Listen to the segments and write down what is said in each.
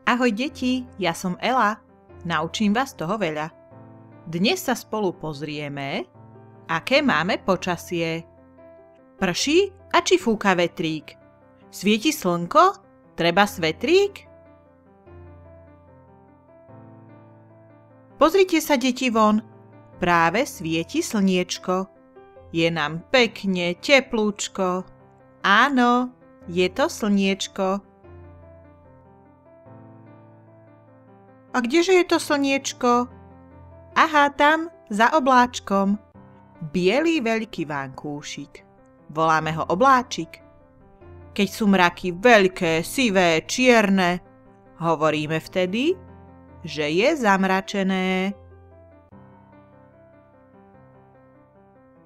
Ahoj deti, ja som Ela. Naučím vás toho veľa. Dnes sa spolu pozrieme, aké máme počasie. Prší a či fúka vetrík? Svieti slnko? Treba svetrík? Pozrite sa, deti, von. Práve svieti slniečko. Je nám pekne teplúčko. Áno, je to slniečko. A kdeže je to slniečko? Aha, tam, za obláčkom. Bielý veľký vankúšik. Voláme ho obláčik. Keď sú mraky veľké, sivé, čierne, hovoríme vtedy, že je zamračené.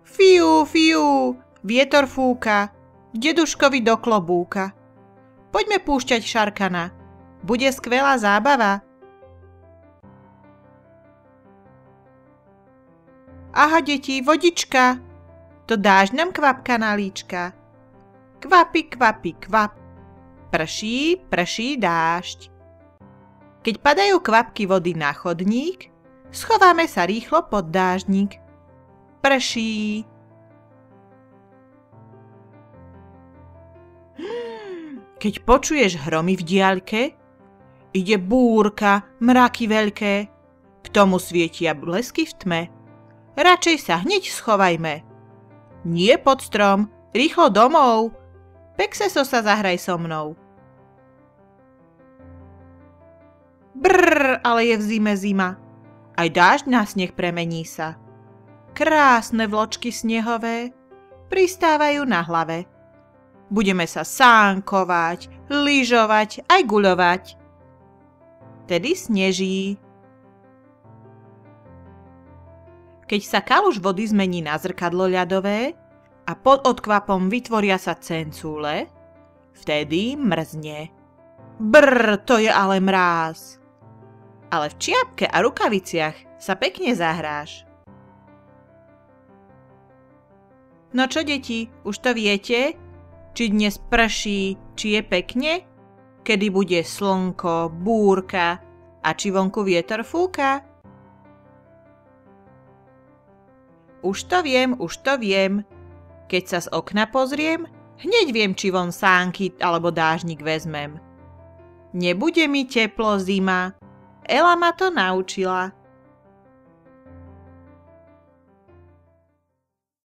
Fiu, fiu, vietor fúka, deduškovi do klobúka. Poďme púšťať Šarkana, bude skvelá zábava. Aha, deti, vodička, to dážď nám kvapka na líčka. Kvapi, kvapi, kvap, prší, prší dážď. Keď padajú kvapky vody na chodník, schováme sa rýchlo pod dáždnik. Prší. Keď počuješ hromy v diaľke, ide búrka, mraky veľké, k tomu svietia blesky v tme. Radšej sa hneď schovajme. Nie pod strom, rýchlo domov. Pekseso sa zahraj so mnou. Brrr, ale je v zime zima. Aj dážď na sneh premení sa. Krásne vločky snehové pristávajú na hlave. Budeme sa sánkovať, lyžovať, aj guľovať. Tedy sneží. Keď sa kaluž vody zmení na zrkadlo ľadové a pod odkvapom vytvoria sa cencúle, vtedy mrzne. Brr, to je ale mráz. Ale v čiapke a rukaviciach sa pekne zahráš. No čo, deti, už to viete? Či dnes prší, či je pekne? Kedy bude slnko, búrka a či vonku vietor fúka? Už to viem. Keď sa z okna pozriem, hneď viem, či von sánky alebo dážnik vezmem. Nebude mi teplo zima. Ela ma to naučila.